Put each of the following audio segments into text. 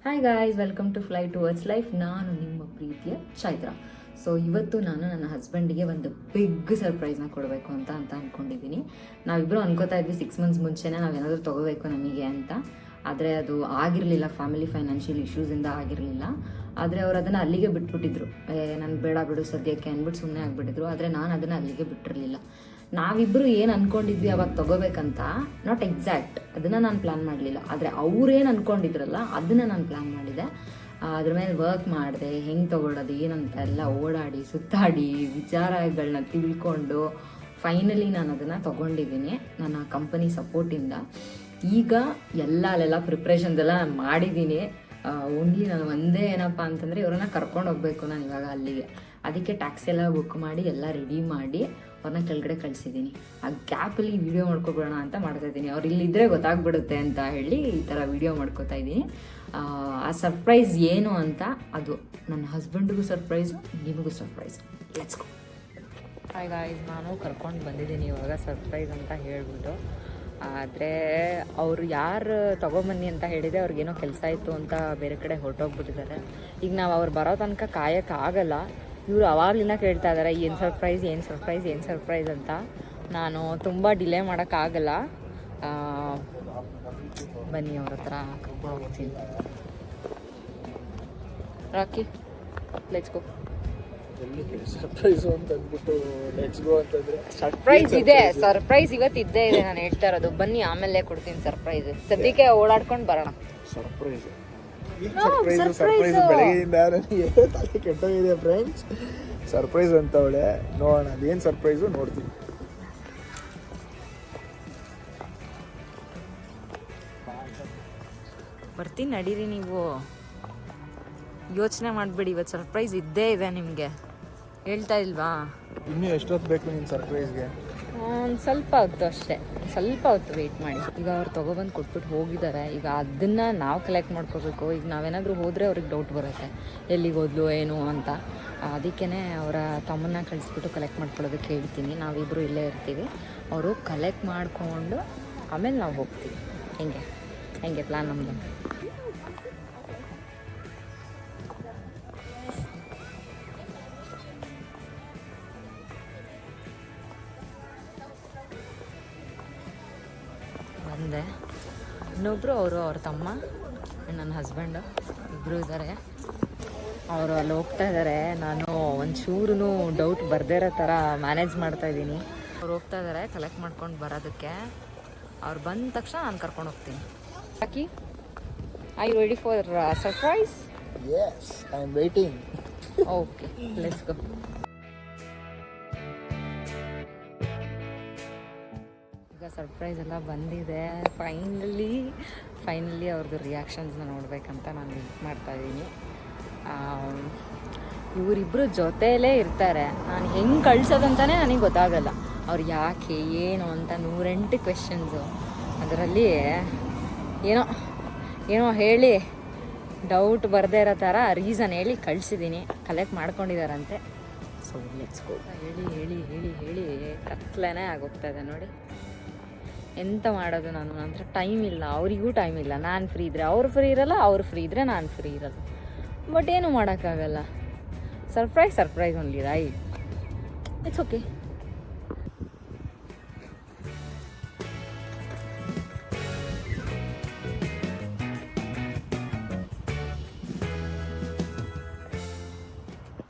Hi guys, welcome to fly towards life. ನಾನು ನಿಮ್ಮ ಪ್ರೀತಿಯ ಚೈತ್ರ. ಸೊ ಇವತ್ತು ನಾನು ನನ್ನ ಹಸ್ಬೆಂಡಿಗೆ ಒಂದು ಬಿಗ್ ಸರ್ಪ್ರೈಸ್ನ ಕೊಡಬೇಕು ಅಂತ ಅಂದ್ಕೊಂಡಿದ್ದೀನಿ. ನಾವಿಬ್ಬರು ಅನ್ಕೋತಾ ಇದ್ವಿ 6 months ಮುಂಚೆನೇ ನಾವೇನಾದರೂ ತೊಗೋಬೇಕು ನಮಗೆ ಅಂತ. ಆದರೆ ಅದು ಆಗಿರಲಿಲ್ಲ, ಫ್ಯಾಮಿಲಿ ಫೈನಾನ್ಷಿಯಲ್ ಇಶ್ಯೂಸಿಂದ ಆಗಿರಲಿಲ್ಲ. ಆದರೆ ಅವ್ರು ಅದನ್ನು ಅಲ್ಲಿಗೆ ಬಿಟ್ಬಿಟ್ಟಿದ್ರು. ನಾನು ಬೇಡ ಬಿಡು ಸದ್ಯಕ್ಕೆ ಅಂದ್ಬಿಟ್ಟು ಸುಮ್ಮನೆ ಆಗಿಬಿಟ್ಟಿದ್ರು. ಆದರೆ ನಾನು ಅದನ್ನು ಅಲ್ಲಿಗೆ ಬಿಟ್ಟಿರಲಿಲ್ಲ. ನಾವಿಬ್ಬರು ಏನು ಅಂದ್ಕೊಂಡಿದ್ವಿ ಅವಾಗ ತೊಗೋಬೇಕಂತ, ನಾಟ್ ಎಕ್ಸಾಕ್ಟ್ ಅದನ್ನು ನಾನು ಪ್ಲ್ಯಾನ್ ಮಾಡಲಿಲ್ಲ. ಆದರೆ ಅವ್ರೇನು ಅಂದ್ಕೊಂಡಿದ್ರಲ್ಲ ಅದನ್ನು ನಾನು ಪ್ಲ್ಯಾನ್ ಮಾಡಿದೆ. ಅದ್ರ ಮೇಲೆ ವರ್ಕ್ ಮಾಡಿದೆ, ಹೆಂಗೆ ತೊಗೊಳೋದು ಏನಂತ ಎಲ್ಲ ಓಡಾಡಿ ಸುತ್ತಾಡಿ ವಿಚಾರಗಳನ್ನ ತಿಳ್ಕೊಂಡು ಫೈನಲಿ ನಾನು ಅದನ್ನು ತೊಗೊಂಡಿದ್ದೀನಿ ನನ್ನ ಕಂಪನಿ ಸಪೋರ್ಟಿಂದ. ಈಗ ಅಲ್ಲೆಲ್ಲ ಪ್ರಿಪ್ರೇಷನ್ಸ್ ಎಲ್ಲ ಮಾಡಿದ್ದೀನಿ. ಓನ್ಲಿ ನಾನು ಒಂದೇ ಏನಪ್ಪ ಅಂತಂದರೆ ಇವರನ್ನ ಕರ್ಕೊಂಡು ಹೋಗಬೇಕು ನಾನು ಇವಾಗ ಅಲ್ಲಿಗೆ. ಅದಕ್ಕೆ ಟ್ಯಾಕ್ಸಿ ಎಲ್ಲ ಬುಕ್ ಮಾಡಿ ಎಲ್ಲ ರೆಡಿ ಮಾಡಿ ಅವ್ರನ್ನ ಕೆಳಗಡೆ ಕಳಿಸಿದ್ದೀನಿ. ಆ ಗ್ಯಾಪಲ್ಲಿ ವೀಡಿಯೋ ಮಾಡ್ಕೊಬಿಡೋಣ ಅಂತ ಮಾಡ್ತಾಯಿದ್ದೀನಿ. ಅವ್ರು ಇಲ್ಲಿದ್ದರೆ ಗೊತ್ತಾಗ್ಬಿಡುತ್ತೆ ಅಂತ ಹೇಳಿ ಈ ಥರ ವೀಡಿಯೋ ಮಾಡ್ಕೋತಾ ಇದ್ದೀನಿ. ಆ ಸರ್ಪ್ರೈಸ್ ಏನು ಅಂತ ಅದು ನನ್ನ ಹಸ್ಬೆಂಡಿಗೂ ಸರ್ಪ್ರೈಸು, ನಿಮಗೂ surprise. Let's go. Hi guys, ನಾನು ಕರ್ಕೊಂಡು ಬಂದಿದ್ದೀನಿ ಇವಾಗ ಸರ್ಪ್ರೈಸ್ ಅಂತ ಹೇಳ್ಬಿಟ್ಟು. ಆದರೆ ಅವರು ಯಾರು ತೊಗೊಂಬನ್ನಿ ಅಂತ ಹೇಳಿದೆ, ಅವ್ರಿಗೇನೋ ಕೆಲಸ ಇತ್ತು ಅಂತ ಬೇರೆ ಕಡೆ ಹೊರಟೋಗ್ಬಿಟ್ಟಿದ್ದಾರೆ. ಈಗ ನಾವು ಅವ್ರು ಬರೋ ತನಕ ಕಾಯೋಕ್ಕಾಗಲ್ಲ. ಇವರು ಅವಾಗಲಿನ ಕೇಳ್ತಾ ಇದ್ದಾರೆ ಏನು ಸರ್ಪ್ರೈಸ್ ಏನು ಸರ್ಪ್ರೈಸ್ ಏನು ಸರ್ಪ್ರೈಸ್ ಅಂತ. ನಾನು ತುಂಬ ಡಿಲೇ ಮಾಡೋಕ್ಕಾಗಲ್ಲ. ಬನ್ನಿ ಅವ್ರ ಹತ್ರ ಕರ್ಕೊಂಡು ಹೋಗ್ತೀನಿ. Rakhi, let's go. ಸರ್ಪ್ರೈಸ್ ಅಂತ ಅಂದ್ಬಿಟ್ಟು ಲೆಟ್ಸ್ ಗೋ ಅಂತಂದ್ರೆ ಸರ್ಪ್ರೈಸ್ ಇದೆ, ಸರ್ಪ್ರೈಸ್ ಇವತ್ತು ಇದ್ದೇ ಇದೆ. ನಾನು ಹೇಳ್ತಾ ಇರೋದು ಬನ್ನಿ, ಆಮೇಲೆ ಕೊಡ್ತೀನಿ ಸರ್ಪ್ರೈಸ್. ಸದ್ಯಕ್ಕೆ ಓಡಾಡ್ಕೊಂಡು ಬರೋಣ. ಸರ್ಪ್ರೈಸ್ ಸರ್ಪ್ರೈಸ್ ಬೆಳಗ್ಗೆಯಿಂದ ನನಗೆ ತಲೆ ಕೆಟ್ಟೋಗಿದೆ ಫ್ರೆಂಡ್ಸ್. ಸರ್ಪ್ರೈಸ್ ಅಂತ ಅವಳೆ, ನೋಡೋಣ ಅದೇನು ಸರ್ಪ್ರೈಸು ನೋಡ್ತೀನಿ. ಬರ್ತೀನಿ ನಡೀರಿ, ನೀವು ಯೋಚನೆ ಮಾಡಬೇಡಿ. ಇವತ್ತು ಸರ್ಪ್ರೈಸ್ ಇದ್ದೇ ಇದೆ ನಿಮಗೆ, ಹೇಳ್ತಾ ಇಲ್ವಾ? ಇನ್ನೂ ಎಷ್ಟೊತ್ತು ಬೇಕು ನಿನ್ನ ಸರ್ಪ್ರೈಸ್ಗೆ? ಒಂದು ಸ್ವಲ್ಪ ಹೊತ್ತು ಅಷ್ಟೇ, ಸ್ವಲ್ಪ ಹೊತ್ತು ವೆಯ್ಟ್ ಮಾಡಿ. ಈಗ ಅವ್ರು ತೊಗೊಬಂದು ಕೊಟ್ಬಿಟ್ಟು ಹೋಗಿದ್ದಾರೆ. ಈಗ ಅದನ್ನು ನಾವು ಕಲೆಕ್ಟ್ ಮಾಡ್ಕೋಬೇಕು. ಈಗ ನಾವೇನಾದರೂ ಹೋದರೆ ಅವ್ರಿಗೆ ಡೌಟ್ ಬರುತ್ತೆ, ಎಲ್ಲಿಗೆ ಹೋದ್ಲು ಏನು ಅಂತ. ಅದಕ್ಕೇ ಅವರ ತಮ್ಮನ್ನ ಕಳಿಸ್ಬಿಟ್ಟು ಕಲೆಕ್ಟ್ ಮಾಡ್ಕೊಳ್ಳೋದಕ್ಕೆ ಹೇಳ್ತೀನಿ. ನಾವಿಬ್ಬರು ಇಲ್ಲೇ ಇರ್ತೀವಿ, ಅವರು ಕಲೆಕ್ಟ್ ಮಾಡಿಕೊಂಡು ಆಮೇಲೆ ನಾವು ಹೋಗ್ತೀವಿ. ಹೆಂಗೆ ಪ್ಲ್ಯಾನ್ ನಮ್ಮದು. ಬಂದೆ. ಇನ್ನೊಬ್ಬರು ಅವ್ರ ತಮ್ಮ, ನನ್ನ ಹಸ್ಬೆಂಡು ಇಬ್ಬರು ಇದ್ದಾರೆ. ಅವರು ಅಲ್ಲಿ ಹೋಗ್ತಾ ಇದ್ದಾರೆ. ನಾನು ಒಂಚೂರು ಡೌಟ್ ಬರ್ದೇ ಇರೋ ಥರ ಮ್ಯಾನೇಜ್ ಮಾಡ್ತಾಯಿದ್ದೀನಿ. ಅವ್ರು ಹೋಗ್ತಾ ಇದ್ದಾರೆ ಕಲೆಕ್ಟ್ ಮಾಡ್ಕೊಂಡು ಬರೋದಕ್ಕೆ. ಅವ್ರು ಬಂದ ತಕ್ಷಣ ನಾನು ಕರ್ಕೊಂಡು ಹೋಗ್ತೀನಿ. ಬಾಕಿ are you ready for surprise? Yes, I am waiting. Okay, let's go. ಈಗ ಸರ್ಪ್ರೈಸ್ ಎಲ್ಲ ಬಂದಿದೆ. ಫೈನಲಿ ಅವ್ರದ್ದು ರಿಯಾಕ್ಷನ್ಸ್ನ ನೋಡ್ಬೇಕಂತ ನಾನು ವೆಯ್ಟ್ ಮಾಡ್ತಾಯಿದ್ದೀನಿ. ಇವರಿಬ್ಬರು ಜೊತೆಯಲ್ಲೇ ಇರ್ತಾರೆ. ನಾನು ಹೆಂಗೆ ಕಳ್ಸೋದಂತಲೇ ನನಗೆ ಗೊತ್ತಾಗಲ್ಲ. ಅವ್ರು ಯಾಕೆ ಏನು ಅಂತ 108 ಕ್ವೆಶನ್ಸು. ಅದರಲ್ಲಿ ಏನೋ ಹೇಳಿ ಡೌಟ್ ಬರದೇ ಇರೋ ಥರ ರೀಸನ್ ಹೇಳಿ ಕಳಿಸಿದ್ದೀನಿ. ಕಲೆಕ್ಟ್ ಮಾಡ್ಕೊಂಡಿದ್ದಾರಂತೆ. So let's go. ಹೇಳಿ ಕತ್ಲೇನೇ ಆಗೋಗ್ತಾಯಿದೆ ನೋಡಿ. ಎಂತ ಮಾಡೋದು ನಾನು? ನಂತರ ಟೈಮ್ ಇಲ್ಲ, ಅವರಿಗೂ ಟೈಮ್ ಇಲ್ಲ. ನಾನು ಫ್ರೀ ಇದ್ದರೆ ಅವ್ರು ಫ್ರೀ ಇರಲ್ಲ, ಅವ್ರು ಫ್ರೀ ಇದ್ದರೆ ನಾನು ಫ್ರೀ ಇರಲ್ಲ. ಬಟ್ ಏನು ಮಾಡೋಕ್ಕಾಗಲ್ಲ. Surprise only, right? It's okay.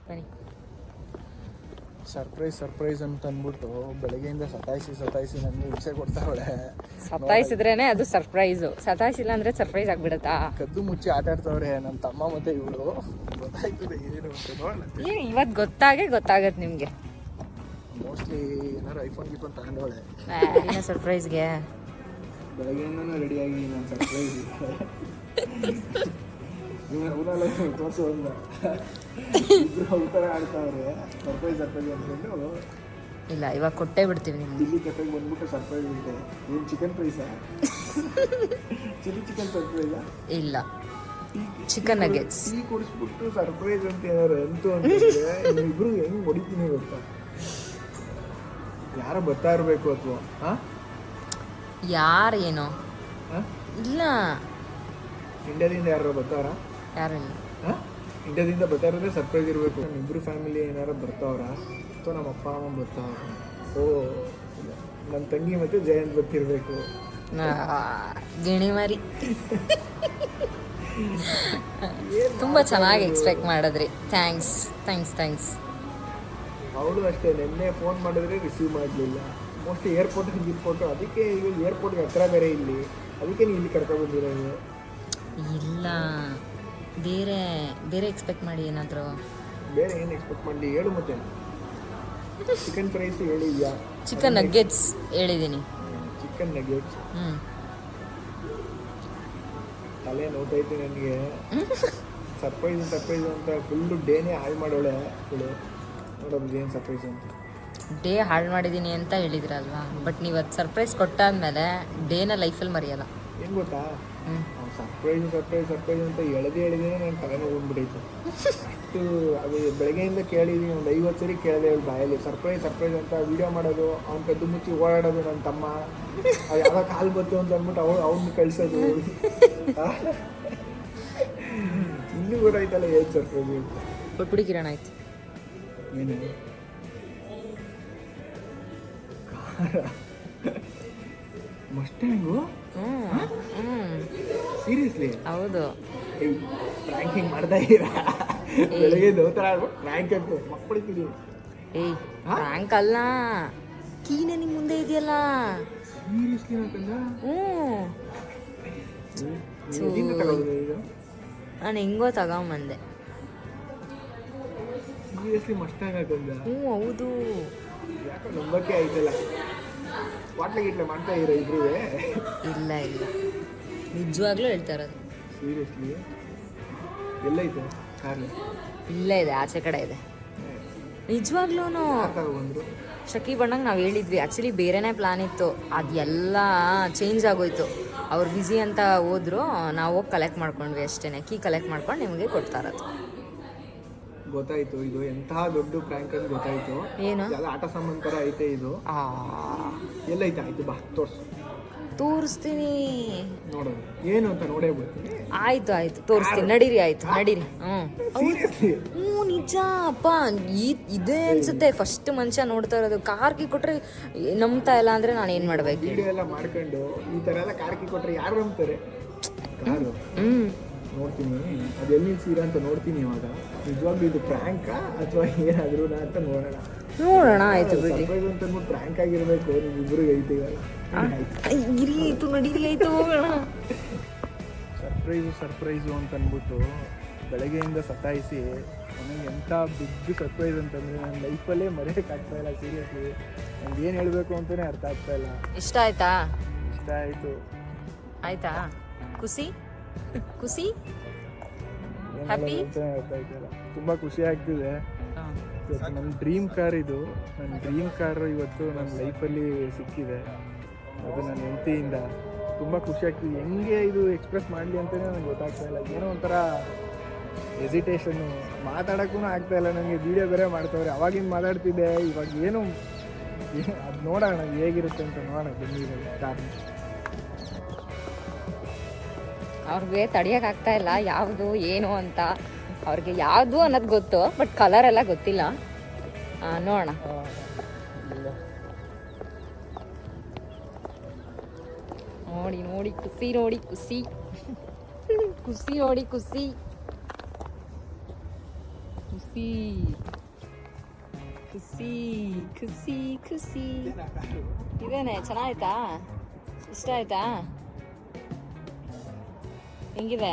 ಬನ್ನಿ. ಸರ್ಪ್ರೈಸ್ ಅಂತ ಅಂದ್ಬಿಟ್ಟು ಬೆಳಗ್ಗೆಯಿಂದ ಸತಾಯಿಸಿ ನನಗೆ ಹಿಂಸೆ ಕೊಡ್ತಾವಳೆ. ಸತಾಯಿಸಿದ್ರೇನೆ ಅದು ಸರ್ಪ್ರೈಸು. ಸತಾಯಿಸಿಲ್ಲ ಅಂದರೆ ಸರ್ಪ್ರೈಸ್ ಆಗಿಬಿಡುತ್ತಾ? ಕದ್ದು ಮುಚ್ಚಿ ಆಟ ಆಡ್ತಾವ್ರೆ ನನ್ನ ತಮ್ಮ ಮತ್ತೆ ಇವಳು. ಗೊತ್ತಾಯ್ತದೆ ಏನು ಅಂತ ನೋಡೋಣ. ಇವತ್ತು ಗೊತ್ತಾಗತ್ತೆ ನಿಮಗೆ. ಮೋಸ್ಟ್ಲಿ ಏನಾರು ಐಫೋನ್ ತಗೊಂಡವಳೆ ಸರ್ಪ್ರೈಸ್ಗೆ. ಬೆಳಗ್ಗೆಯಿಂದನೂ ರೆಡಿಯಾಗಿ ನಾನು ಸರ್ಪ್ರೈಸ್ ಊರಲ್ಲ ತೋರಿಸೋ ಇಲ್ಲ. ಇಬ್ಬರು ಉತ್ತರ ಆಡ್ತಾವ್ರೆ ಸರ್ಪ್ರೈಸ್ ಅಂದ್ಕೊಂಡು. ಇಲ್ಲ, ಇವಾಗ ಕೊಟ್ಟೇ ಬಿಡ್ತೀವಿ ನಿಮ್ಗೆ. ದಿಲ್ಲಿ ಕೆಫೆಗೆ ಬಂದ್ಬಿಟ್ಟು ಸರ್ಪ್ರೈಸ್ ಇದೆ. ಏನು ಚಿಕನ್ ಪ್ರೈಸಾ? ಚಿಕನ್ ಸರ್ಪ್ರೈಸಾ? ಇಲ್ಲ, ಚಿಕನ್ ನಗೆಟ್ಸ್. ಟೀ ಕುಡಿಸ್ಬಿಟ್ಟು ಸರ್ಪ್ರೈಸ್ ಅಂತ ಏನಾರು ಅಂತಂದ್ರೆ ಇಬ್ರು ಹೆಂಗೆ ಹೊಡಿತೀನಿ ಗೊತ್ತಾ? ಯಾರೋ ಬರ್ತಾ ಇರಬೇಕು ಅಥವಾ ಯಾರೇನೋ ಇಲ್ಲ ಇಂಡಿಯಾದಿಂದ ಯಾರು ಬರ್ತಾರ? ಯಾರು ಇಲ್ಲ. ಹಾಂ, ಇಂಡಿಯಾದಿಂದ ಬರ್ತಾ ಇರೋದೇ ಸರ್ಪ್ರೈಸ್ ಇರಬೇಕು. ನಮ್ಮಿಬ್ಬರು ಫ್ಯಾಮಿಲಿ ಏನಾರು ಬರ್ತಾವ್ರ, ಅಥವಾ ನಮ್ಮ ಅಪ್ಪ ಅಮ್ಮ ಬರ್ತಾವ್ರ. ಸೊ ನನ್ನ ತಂಗಿ ಮತ್ತು ಜಯಂತ್ ಬರ್ತಿರ್ಬೇಕು. ಗಿಣಿ ಮರಿ ತುಂಬ ಚೆನ್ನಾಗಿ ಎಕ್ಸ್ಪೆಕ್ಟ್ ಮಾಡಿದ್ರಿ. ಥ್ಯಾಂಕ್ಸ್. ಅವಳು ಅಷ್ಟೇ, ನಿನ್ನೆ ಫೋನ್ ಮಾಡಿದ್ರೆ ರಿಸೀವ್ ಮಾಡಲಿಲ್ಲ. ಮೋಸ್ಟ್ಲಿ ಏರ್ಪೋರ್ಟ್ ಅದಕ್ಕೆ ಈಗ ಏರ್ಪೋರ್ಟ್ಗೆ ಹತ್ರ ಬೇರೆ ಇಲ್ಲಿ, ಅದಕ್ಕೆ ನೀವು ಇಲ್ಲಿ ಕರ್ಕೊಬಂದಿರೋದು. ಇಲ್ಲ, ಬೇರೆ ಎಕ್ಸ್ಪೆಕ್ಟ್ ಮಾಡಿ ಏನಾದರೂ. ಬೇರೆ ಏನು ಎಕ್ಸ್ಪೆಕ್ಟ್ ಮಾಡಲಿ ಹೇಳು. ಮತ್ತೆ ಚಿಕನ್ ಫ್ರೈಸ್ ಹೇಳಿದ್ಯಾ? ಚಿಕನ್ ನಗ್ಗೆಟ್ಸ್ ಹೇಳಿದ್ದೀನಿ. Chicken nuggets. ತಲೆ ನೋತೈತೆ ನನಗೆ. ಸರ್ಪ್ರೈಸ್ ಅಂತ ಫುಲ್ಲು ಡೇನೇ ಹಾಳು ಮಾಡೋಳೆ ಇವಳು. ನೋಡೋದು ಏನು ಸರ್ಪ್ರೈಸ್ ಅಂತ. ಡೇ ಹಾಳು ಮಾಡಿದ್ದೀನಿ ಅಂತ ಹೇಳಿದ್ರಲ್ವಾ, ಬಟ್ ನೀವು ಅದು ಸರ್ಪ್ರೈಸ್ ಕೊಟ್ಟಾದ್ಮೇಲೆ ಡೇನ ಲೈಫಲ್ಲಿ ಮರೆಯಲ್ಲ. ಏನು ಗೊತ್ತಾ, ಸರ್ಪ್ರೈಸ್ ಅಂತ ಎಳೆದೇ ನನ್ನ ತಲೆನೋ ಬಂದ್ಬಿಟ್ಟೈತೆ. ಅಷ್ಟು ಅದು ಬೆಳಗ್ಗೆಯಿಂದ ಕೇಳಿದ್ದೀನಿ, ಒಂದು 50 ಸರಿ ಕೇಳಿದೆ ಅವಳು ಬಾಯಲ್ಲಿ. ಸರ್ಪ್ರೈಸ್ ಅಂತ ವೀಡಿಯೋ ಮಾಡೋದು, ಅವ್ನ ಕದ್ದು ಮುಚ್ಚಿ ಓಡಾಡೋದು ನನ್ನ ತಮ್ಮ, ಅದು ಯಾವಾಗ ಕಾಲು ಬತ್ತು ಅಂತ ಅಂದ್ಬಿಟ್ಟು ಅವ್ನ ಕಳಿಸೋದು. ಇನ್ನೂ ಗೊತ್ತಾಯ್ತಲ್ಲ ಏನು ಸರ್ಪ್ರೈಸ್ ಅಂತ. ಕೊಟ್ಬಿಡಿ ಕಿರಣ, ಆಯ್ತು. ಏನು ಮಸ್ಟ್ಯಾಂಗು? ಸೀರಿಯಸ್ಲಿ? ಹೌದು. ಪ್ರ್ಯಾಂಕಿಂಗ್ ಮಾಡ್ತಾ ಇದ್ದೀರಾ? ಬೆಳಗ್ಗೆ ದೋತರ ಪ್ರ್ಯಾಂಕ್ ಅಂತ ಮಕ್ಕಳಿದ್ದೀರಿ. ಏಯ್ ಪ್ರ್ಯಾಂಕ್ ಅಲ್ಲ, ಕೀನೇ ನಿಮ್ಮ ಮುಂದೆ ಇದೆಯಲ್ಲ. ಸೀರಿಯಸ್ಲಿ ಅಂತಂದ? ನಾನು ಹೆಂಗೋ ತಗೊಂಬಂದೆ. Seriously Mustang ಹಾಕಂದ? ಹೌದು. ಯಾಕೋ ನಂಬಕ್ಕೆ ಆಯ್ತಲ್ಲ. ವಾಟ್ಲೆ ಮಾಡ್ತಾ ಇರೋ ಇಬ್ರು? ಇಲ್ಲ ನಿಜವಾಗ್ಲೂ ಹೇಳ್ತಾ ಇರೋದು. ಸೀರಿಯಸ್ಲಿ? ಎಲ್ಲೈತೆ ಕಾರ್? ಇಲ್ಲೇ ಇದೆ, ಆಚೆ ಕಡೆ ಇದೆ. ನಿಜವಾಗ್ಲೂ ಬಂದರು ಶಕಿ ಬಣ್ಣಂಗೆ ನಾವು ಹೇಳಿದ್ವಿ. ಆ್ಯಕ್ಚುಲಿ ಬೇರೆನೇ ಪ್ಲಾನ್ ಇತ್ತು, ಅದೆಲ್ಲ ಚೇಂಜ್ ಆಗೋಯ್ತು. ಅವ್ರು ಬ್ಯುಸಿ ಅಂತ ಹೋದ್ರು, ನಾವು ಹೋಗಿ ಕಲೆಕ್ಟ್ ಮಾಡ್ಕೊಂಡ್ವಿ ಅಷ್ಟೇ. ಕೀ ಕಲೆಕ್ಟ್ ಮಾಡ್ಕೊಂಡು ನಿಮಗೆ ಕೊಡ್ತಾ ಇರೋದು. ಗೊತ್ತಾಯ್ತು ಇದು ಎಂತಹ ದೊಡ್ಡ ಪ್ರ್ಯಾಂಕ್ ಅಂತ ಗೊತ್ತಾಯ್ತು. ಏನು ಆಟ ಸಾಮಾನ್ ಥರ ಐತೆ ಇದು. ಎಲ್ಲೈತೆ? ಆಯ್ತು ಬಾ ತೋರಿಸ್ತೀನಿ. ನೋಡೋದು ಏನು ಅಂತ ನೋಡೇ ಬರ್ತೀನಿ. ಆಯ್ತು ತೋರಿಸ್ತೀನಿ, ನಡೀರಿ. ನಡೀರಿ. ನಿಜ ಅಪ್ಪ, ಇದೇ ಅನ್ಸುತ್ತೆ ಫಸ್ಟ್ ಮನುಷ್ಯ ನೋಡ್ತಾ ಇರೋದು. ಕಾರ್ಕಿ ಕೊಟ್ರೆ ನಂಬ್ತಾ ಇಲ್ಲ ಅಂದ್ರೆ ನಾನು ಏನ್ ಮಾಡ್ಬೇಕು? ವಿಡಿಯೋ ಎಲ್ಲ ಮಾಡ್ಕೊಂಡು ಈ ತರ ಎಲ್ಲ ಕಾರ್ಕಿ ಕೊಟ್ರೆ ಯಾರು ನಂಬ್ತಾರೆ? ಕಾರು ನೋಡ್ತೀನಿ, ಅದು ಎಲ್ಲಿ ನಿಲ್ಸಿರ ಅಂತ ನೋಡ್ತೀನಿ. ಇವಾಗ ನಿಜವಾಗ್ಲೂ ಇದು ಪ್ರ್ಯಾಂಕಾ ಅಥವಾ ಏನಾದ್ರು ಅಂತ ನೋಡೋಣ. ಆಯ್ತು ಬಿಡಿ. ಸರ್ಪ್ರೈಸ್ ಅಂತ ಅಂದ್ಬಿಟ್ಟು ಪ್ರ್ಯಾಂಕ್ ಆಗಿರ್ಬೇಕು ನಿಮ್ಮಿಬ್ಬರಿಗೆ ಐತೆ ಇವಾಗ. ನಡೀರಿ, ಆಯ್ತು ಹೋಗೋಣ. ಸರ್ಪ್ರೈಸು ಅಂತ ಅಂದ್ಬಿಟ್ಟು ಬೆಳಗ್ಗೆಯಿಂದ ಸತಾಯಿಸಿ ನನಗೆ ಎಂಥ ಬಿಗ್ ಸರ್ಪ್ರೈಸ್ ಅಂತಂದರೆ ನನ್ನ ಲೈಫಲ್ಲೇ ಮರೆಯೋಕ್ಕಾಗ್ತಾ ಇಲ್ಲ. ಸೀರಿಯಸ್ಲಿ ನನಗೆ ಏನು ಹೇಳಬೇಕು ಅಂತಲೇ ಅರ್ಥ ಆಗ್ತಾ ಇಲ್ಲ. ಇಷ್ಟ ಆಯ್ತಾ? ಇಷ್ಟ ಆಯ್ತಾ? ಖುಷಿ ಹ್ಯಾಪಿ ಅಂತಲೇ ಅರ್ಥ ಆಯ್ತಲ್ಲ. ತುಂಬ ಖುಷಿ ಆಗ್ತಿದೆ. ನನ್ನ ಡ್ರೀಮ್ ಕಾರ್ ಇದು. ನನ್ನ ಡ್ರೀಮ್ ಕಾರು ಇವತ್ತು ನನ್ನ ಲೈಫಲ್ಲಿ ಸಿಕ್ಕಿದೆ. ಅದು ನನ್ನ ಹೆಂಡತಿಯಿಂದ ತುಂಬ ಖುಷಿ ಆಗ್ತಿದೆ. ಹೆಂಗೆ ಇದು ಎಕ್ಸ್ಪ್ರೆಸ್ ಮಾಡಲಿ ಅಂತಲೇ ನನಗೆ ಗೊತ್ತಾಗ್ತಾ ಇಲ್ಲ. ಏನೋ ಒಂಥರ ಹೆಸಿಟೇಷನ್ನು, ಮಾತಾಡೋಕ್ಕೂ ಆಗ್ತಾ ಇಲ್ಲ ನನಗೆ. ವೀಡಿಯೋ ಬೇರೆ ಮಾಡ್ತಾವ್ರೆ. ಅವಾಗಿಂದ ಮಾತಾಡ್ತಿದ್ದೆ, ಇವಾಗ ಏನು ಅದು ನೋಡೋಣ ಹೇಗಿರುತ್ತೆ ಅಂತ ನೋಡೋಣ. ಬನ್ನಿ ಕಾರ್. ಅವ್ರಿಗೆ ತಡಿಯೋಕ್ಕಾಗ್ತಾ ಇಲ್ಲ ಯಾವುದು ಏನು ಅಂತ. ಅವ್ರಿಗೆ ಯಾವುದು ಅನ್ನೋದು ಗೊತ್ತು, ಬಟ್ ಕಲರ್ ಎಲ್ಲ ಗೊತ್ತಿಲ್ಲ. ನೋಡೋಣ. ನೋಡಿ ಖುಷಿ ನೋಡಿ ಖುಷಿ ನೋಡಿ ಖುಷಿ ಇದೇನೆ ಚೆನ್ನಾಯ್ತಾ? ಇಷ್ಟ ಆಯ್ತಾ? ಹೆಂಗಿದೆ?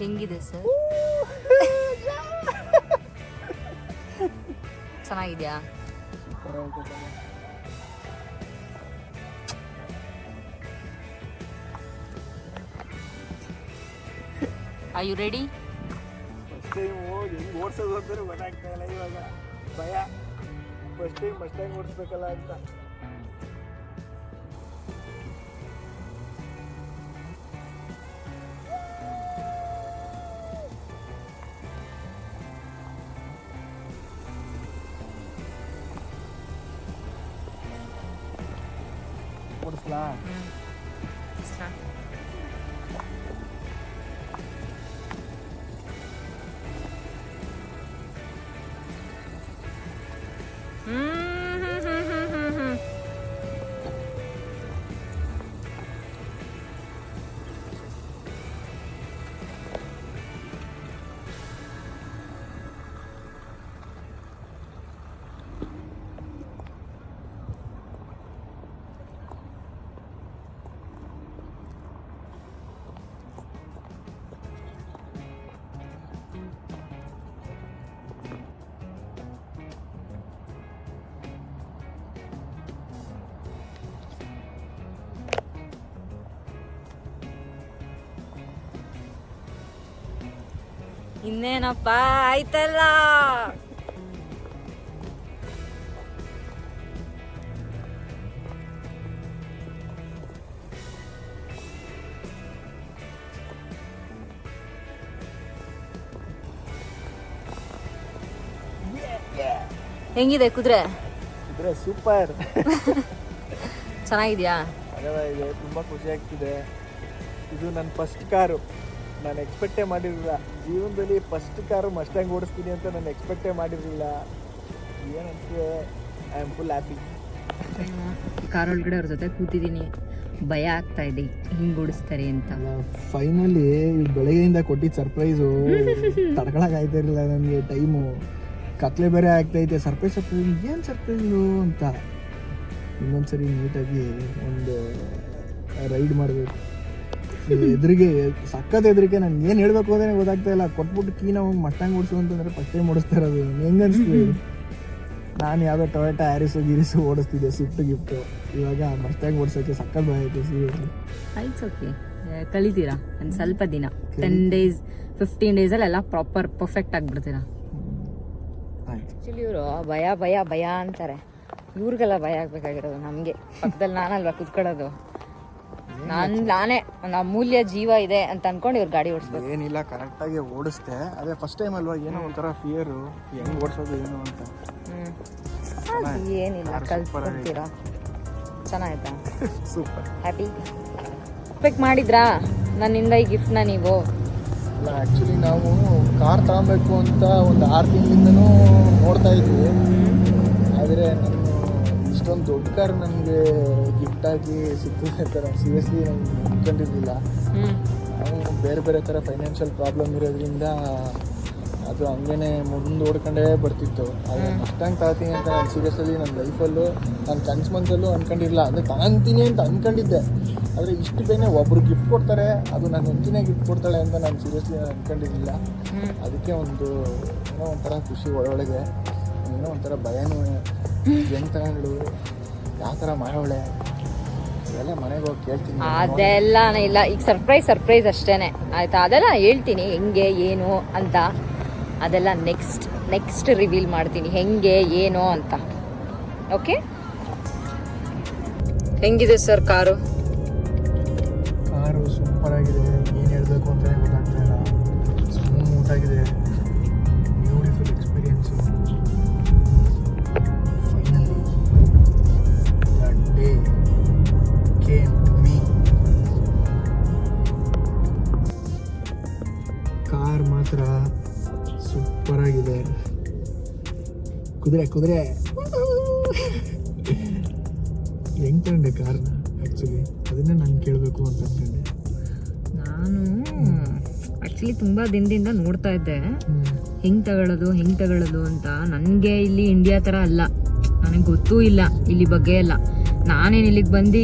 ಹೆಂಗಿದೆ ಸರ್? ಚೆನ್ನಾಗಿದ್ಯಾ? Are you ready? First time ಹೆಂಗೆ ಓಡಿಸೋದು ಅಂತಾನೆ ಗೊತ್ತಾಗ್ತಾ ಇಲ್ಲ ಇವಾಗ. ಭಯ. ಫಸ್ಟ್ ಟೈಮ್ ಮಸ್ತಾಗಿ ಓಡಿಸ್ಬೇಕಲ್ಲ ಅಂತ. ಓಡಿಸ್ಲಾ? ಇನ್ನೇನಪ್ಪ ಆಯ್ತಲ್ಲ. ಹೆಂಗಿದೆ ಕುದುರೆ? ಕುದುರೆ ಸೂಪರ್. ಚೆನ್ನಾಗಿದ್ಯಾ? ಇದೆ, ತುಂಬ ಖುಷಿ ಆಗ್ತಿದೆ. ಇದು ನನ್ನ ಫಸ್ಟ್ ಕಾರು. ನಾನು ಎಕ್ಸ್ಪೆಕ್ಟೇ ಮಾಡಿರಲಿಲ್ಲ ಜೀವನದಲ್ಲಿ. ಫಸ್ಟ್ ಕಾರು ಮಸ್ಟ್ಯಾಂಗ್ ಓಡಿಸ್ತೀನಿ ಅಂತ ನಾನು ಎಕ್ಸ್ಪೆಕ್ಟೇ ಮಾಡಿರಲಿಲ್ಲ. ಏನಂತಂದರೆ I am full happy. Car ಒಳಗಡೆ ಅವ್ರ ಜೊತೆ ಕೂತಿದ್ದೀನಿ, ಭಯ ಆಗ್ತಾ ಇದೆ ಹಿಂಗೆ ಓಡಿಸ್ತಾರೆ ಅಂತ. ಫೈನಲಿ ಬೆಳಗ್ಗೆಯಿಂದ ಕೊಟ್ಟಿದ್ದು ಸರ್ಪ್ರೈಸು ತಡ್ಕೊಳಕ್ಕಾಗ್ತಾ ಇರಲಿಲ್ಲ ನನಗೆ. ಟೈಮು ಕತ್ಲೆ ಬೇರೆ ಆಗ್ತೈತೆ. ಸರ್ಪ್ರೈಸ್ ಏನು ಸರ್ಪ್ರೈಸು ಅಂತ ಇನ್ನೊಂದ್ಸರಿ ನೀಟಾಗಿ ಒಂದು ರೈಡ್ ಮಾಡಬೇಕು. ಎದುರಿಗೆ ಸಕ್ಕತ್ ಎದುರಿಗೆ ನಾನು ಏನು ಹೇಳಬೇಕು ಅಂದ್ರೆ ಗೊತ್ತಾಗ್ತಾ ಇಲ್ಲ. ಕೊಟ್ಬಿಟ್ಟು ಕೀ ನಾವು ಮಸ್ಟ್ಯಾಂಗ್ ಓಡಿಸು ಅಂತಂದರೆ ಫಸ್ಟ್ ಟೈಮ್ ಓಡಿಸ್ತಾ ಇರೋದು. ಹೆಂಗೆ ಅನಿಸ್ತೀವಿ? ನಾನು ಯಾವುದೋ ಟೊಯೋಟಾ ಗಿರಿಸು ಓಡಿಸ್ತಿದ್ದೆ, ಸ್ವಿಫ್ಟ್ ಗಿಫ್ಟು. ಇವಾಗ ಮಸ್ಟ್ಯಾಂಗ್ ಓಡಿಸೋಕ್ಕೆ ಸಕ್ಕತ್ ಭಯ ಆಯಿತು ಸೀರಿಯಸ್ಲಿ. ಆಯ್ತು, ಓಕೆ, ಕಲಿತೀರಾ ಒಂದು ಸ್ವಲ್ಪ ದಿನ, 10 days 15 days ಎಲ್ಲ ಪರ್ಫೆಕ್ಟ್ ಆಗಿಬಿಡ್ತೀರಾ. ಆ್ಯಕ್ಚುಲಿ ಇವರು ಭಯ ಭಯ ಭಯ ಅಂತಾರೆ. ಇವ್ರಿಗೆಲ್ಲ ಭಯ ಆಗಬೇಕಾಗಿರೋದು ನಮಗೆ. ಪಕ್ಕದಲ್ಲಿ ನಾನಲ್ವಾ ಕೂತ್ಕೊಳ್ಳೋದು. ನಾನೇ ಒಂದು ಅಮೂಲ್ಯ ಜೀವ ಇದೆ ಅಂತ ಅನ್ಕೊಂಡು ಇವ್ರು ಗಾಡಿ ಓಡಿಸ್ಬೇಕು. ಏನಿಲ್ಲ, ಕರೆಕ್ಟಾಗಿ ಓಡಿಸ್ದೆ. ಅದೇ ಫಸ್ಟ್ ಟೈಮ್ ಅಲ್ವಾ, ಏನೋ ಒಂಥರ ಫಿಯರು, ಹೆಂಗೆ ಓಡಿಸೋದು ಏನು ಅಂತ. ಏನಿಲ್ಲ, ಕಲ್ತ್ಕೊಳ್ತೀರಾ. ಚೆನ್ನಾಯ್ತಾ? Super, happy. ಎಕ್ಸ್ಪೆಕ್ಟ್ ಮಾಡಿದ್ರಾ ನನ್ನಿಂದ ಈ ಗಿಫ್ಟ್ನ ನೀವು? ಅಲ್ಲ, ಆ್ಯಕ್ಚುಲಿ ನಾವು ಕಾರ್ ತಗೊಬೇಕು ಅಂತ ಒಂದು 6 ತಿಂಗಳಿಂದನೂ ನೋಡ್ತಾ ಇದ್ವಿ. ಆದರೆ ನಾನು ಇಷ್ಟೊಂದು ದೊಡ್ಡ ಕಾರ್ ನನಗೆ ಗಿಫ್ಟಾಗಿ ಸಿಗ್ತದೆ ಅಂತ ನಾನು ಸೀರಿಯಸ್ಲಿ ನನಗೆ ಅಂದ್ಕೊಂಡಿರಲಿಲ್ಲ. ನಾವು ಬೇರೆ ಥರ ಫೈನಾನ್ಷಿಯಲ್ ಪ್ರಾಬ್ಲಮ್ ಇರೋದ್ರಿಂದ ಅದು ಹಂಗೇ ಮುಂದೋಡ್ಕೊಂಡೇ ಬರ್ತಿತ್ತು. ಆದರೆ ಮಸ್ಟ್ಯಾಂಗ್ ತಗೋತೀನಿ ಅಂತ ನಾನು ಸೀರಿಯಸ್ಲಿ ನನ್ನ ಲೈಫಲ್ಲೂ ನಾನು ಕನ್ಸು ಅಂದ್ಕೊಂಡಿರಲಿಲ್ಲ. ಅಂದರೆ ತಗೊಂತೀನಿ ಅಂತ ಅಂದ್ಕೊಂಡಿದ್ದೆ. ಆದರೆ ಇಷ್ಟು ಬೇಗನೆ ಒಬ್ಬರು ಗಿಫ್ಟ್ ಕೊಡ್ತಾರೆ, ಅದು ನನ್ನ ಹೆಂಡತಿನೇ ಗಿಫ್ಟ್ ಕೊಡ್ತಾಳೆ ಅಂತ ನಾನು ಸೀರಿಯಸ್ಲಿ ಅಂದ್ಕೊಂಡಿರಲಿಲ್ಲ. ಅದಕ್ಕೆ ಒಂದು ಏನೋ ಒಂಥರ ಖುಷಿ ಒಳಗೆ, ಏನೋ ಒಂಥರ ಭಯನೂ. ಹೆಂಗೆ ತಗೊಂಡು ಯಾವ ಥರ ಮಾಡೋಳೆ ಇದೆಲ್ಲ ಮನೆಗೆ ಹೋಗಿ ಕೇಳ್ತೀನಿ. ಅದೆಲ್ಲ ಇಲ್ಲ, ಈಗ ಸರ್ಪ್ರೈಸ್ ಅಷ್ಟೇನೆ ಆಯ್ತಾ. ಅದೆಲ್ಲ ಹೇಳ್ತೀನಿ ಹೆಂಗೆ ಏನು ಅಂತ. ಅದೆಲ್ಲ ನೆಕ್ಸ್ಟ್ ರಿವೀಲ್ ಮಾಡ್ತೀನಿ ಹೆಂಗೆ ಏನು ಅಂತ. ಓಕೆ, ಹೆಂಗಿದೆ ಸರ್ ಕಾರು? ಸೂಪರ್ ಆಗಿದೆ. ಏನು ಹೇಳಬೇಕು ಅಂತಲೇ ಗೊತ್ತಾಗ್ತಾ ಇಲ್ಲ. ಸ್ಮೂತ್ ಆಗಿದೆ, beautiful experience. Finally that day came to me. Car ಮಾತ್ರ ಸೂಪರ್ ಆಗಿದೆ. ಕುದುರೆ ಹೆಂಗೆ ತಗೊಂಡೆ ಕಾರ್ನ? ಆ್ಯಕ್ಚುಲಿ ಅದನ್ನೇ ನಾನು ಕೇಳಬೇಕು ಅಂತ ಅಂದ್ಕೊಂಡೆ. ನಾನು ಆ್ಯಕ್ಚುಲಿ ತುಂಬ ದಿನದಿಂದ ನೋಡ್ತಾ ಇದ್ದೆ ಹೆಂಗೆ ತಗೊಳ್ಳೋದು ಅಂತ. ನನಗೆ ಇಲ್ಲಿ ಇಂಡಿಯಾ ಥರ ಅಲ್ಲ, ನನಗೆ ಗೊತ್ತೂ ಇಲ್ಲ ಇಲ್ಲಿ ಬಗ್ಗೆ ಎಲ್ಲ. ನಾನೇನು ಇಲ್ಲಿಗೆ ಬಂದು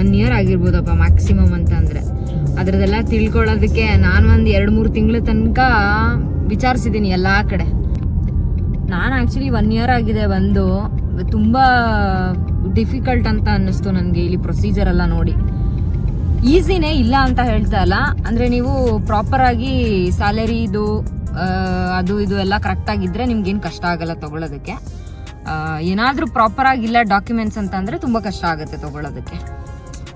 1 year ಆಗಿರ್ಬೋದಪ್ಪ ಮ್ಯಾಕ್ಸಿಮಮ್ ಅಂತ ಅಂದರೆ. ಅದರದೆಲ್ಲ ತಿಳ್ಕೊಳ್ಳೋದಕ್ಕೆ ನಾನು ಒಂದು 2-3 ತಿಂಗಳ ತನಕ ವಿಚಾರಿಸಿದ್ದೀನಿ ಎಲ್ಲ ಕಡೆ. ನಾನು ಆ್ಯಕ್ಚುಲಿ 1 year ಆಗಿದೆ ಬಂದು. ತುಂಬ ಡಿಫಿಕಲ್ಟ್ ಅಂತ ಅನ್ನಿಸ್ತು ನನಗೆ ಇಲ್ಲಿ ಪ್ರೊಸೀಜರ್ ಎಲ್ಲ ನೋಡಿ. ಈಸಿನೇ ಇಲ್ಲ ಅಂತ ಹೇಳ್ತಾ ಇಲ್ಲ, ಅಂದರೆ ನೀವು ಪ್ರಾಪರಾಗಿ ಸ್ಯಾಲರಿದು ಅದು ಇದು ಎಲ್ಲ ಕರೆಕ್ಟಾಗಿದ್ದರೆ ನಿಮ್ಗೇನು ಕಷ್ಟ ಆಗಲ್ಲ ತೊಗೊಳೋದಕ್ಕೆ. ಏನಾದರೂ ಪ್ರಾಪರಾಗಿಲ್ಲ ಡಾಕ್ಯುಮೆಂಟ್ಸ್ ಅಂತ ಅಂದರೆ ತುಂಬ ಕಷ್ಟ ಆಗುತ್ತೆ ತೊಗೊಳೋದಕ್ಕೆ.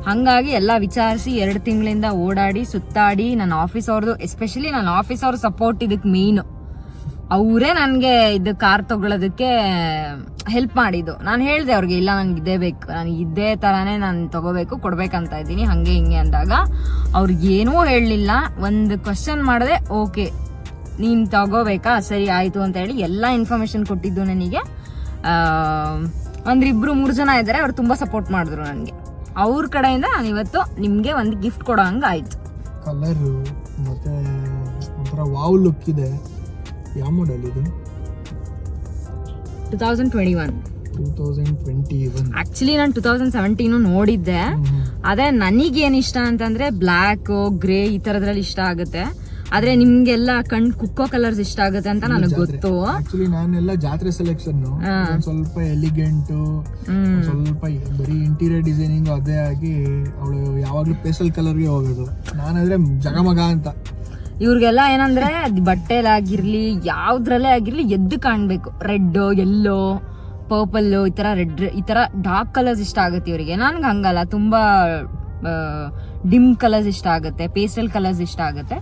ಹಾಗಾಗಿ ಎಲ್ಲ ವಿಚಾರಿಸಿ 2 ತಿಂಗಳಿಂದ ಓಡಾಡಿ ಸುತ್ತಾಡಿ ನನ್ನ ಆಫೀಸ್ ಅವ್ರದ್ದು, ಎಸ್ಪೆಷಲಿ ನನ್ನ ಆಫೀಸ್ ಅವ್ರ ಸಪೋರ್ಟ್ ಇದಕ್ಕೆ ಮೇಯ್ನು. ಅವರೇ ನನಗೆ ಇದು ಕಾರ್ ತಗೊಳ್ಳೋದಕ್ಕೆ ಹೆಲ್ಪ್ ಮಾಡಿದ್ದು. ನಾನು ಹೇಳಿದೆ ಅವ್ರಿಗೆ, ಇಲ್ಲ ನನಗೆ ಇದೇ ಬೇಕು, ನನಗೆ ಇದೇ ಥರನೇ ನಾನು ತಗೋಬೇಕು, ಕೊಡ್ಬೇಕಂತ ಇದ್ದೀನಿ, ಹಾಗೆ ಹಿಂಗೆ ಅಂದಾಗ ಅವ್ರಿಗೇನೂ ಹೇಳಲಿಲ್ಲ. ಒಂದು ಕ್ವಶನ್ ಮಾಡಿದೆ, ಓಕೆ ನೀನು ತಗೋಬೇಕಾ, ಸರಿ ಆಯಿತು ಅಂತ ಹೇಳಿ ಎಲ್ಲ ಇನ್ಫಾರ್ಮೇಷನ್ ಕೊಟ್ಟಿದ್ದು ನನಗೆ. ಒಂದು 2-3 ಜನ ಇದ್ದಾರೆ, ಅವ್ರು ತುಂಬ ಸಪೋರ್ಟ್ ಮಾಡಿದ್ರು ನನಗೆ. ಅವ್ರ ಕಡೆಯಿಂದ ನಾನು ಇವತ್ತು ನಿಮಗೆ ಒಂದು ಗಿಫ್ಟ್ ಕೊಡೋ ಹಂಗೆ ಆಯಿತು. ಕಲರು ಮತ್ತು ಒಂಥರ ವಾವ್ ಲುಕ್ ಇದೆ. ಯಾವ ಮಾಡೆಲ್ ಇದು? 2021. ಆಕ್ಚುಲಿ ನಾನು 2017 ನೋಡಿದ್ದೆ. ಅದೇ ನನಗೇನು ಇಷ್ಟ ಅಂತಂದ್ರೆ ಬ್ಲ್ಯಾಕ್, ಗ್ರೇ ಈ ತರದ್ರಲ್ಲಿ ಇಷ್ಟ ಆಗುತ್ತೆ. ಆದ್ರೆ ನಿಮ್ಗೆಲ್ಲ ಕುಕ್ಕೋ ಕಲರ್ಸ್ ಇಷ್ಟ ಆಗುತ್ತೆ ಅಂತ ನನಗೆ ಗೊತ್ತು. ಆಕ್ಚುಲಿ ನಾನೆಲ್ಲ ಜಾತ್ರೆ ಸೆಲೆಕ್ಷನ್, ಸ್ವಲ್ಪ ಎಲಿಗೆಂಟ್, ಸ್ವಲ್ಪ ಬರೀ ಇಂಟೀರಿಯರ್ ಡಿಸೈನಿಂಗ್ ಅದೇ ಆಗಿ ಅವಳು ಯಾವಾಗ್ಲೂ ಪೇಸ್ಟಲ್ ಕಲರ್ಗೆ ಹೋಗೋದು. ನಾನಾದ್ರೆ ಜಗಮಗ ಅಂತ. ಇವ್ರಿಗೆಲ್ಲ ಏನಂದ್ರೆ ಬಟ್ಟೆಲಾಗಿರ್ಲಿ ಯಾವ್ದ್ರಲ್ಲೇ ಆಗಿರ್ಲಿ ಎದ್ದು ಕಾಣ್ಬೇಕು. ರೆಡ್, ಯೆಲ್ಲೋ, ಪರ್ಪಲ್, ಈ ತರ ಡಾರ್ಕ್ ಕಲರ್ಸ್ ಇಷ್ಟ ಆಗುತ್ತೆ ಇವರಿಗೆ. ನನ್ಗೆ ಹಂಗಲ್ಲ, ತುಂಬಾ ಡಿಮ್ ಕಲರ್ಸ್ ಇಷ್ಟ ಆಗುತ್ತೆ, ಪೇಸ್ಟಲ್ ಕಲರ್ಸ್ ಇಷ್ಟ ಆಗುತ್ತೆ.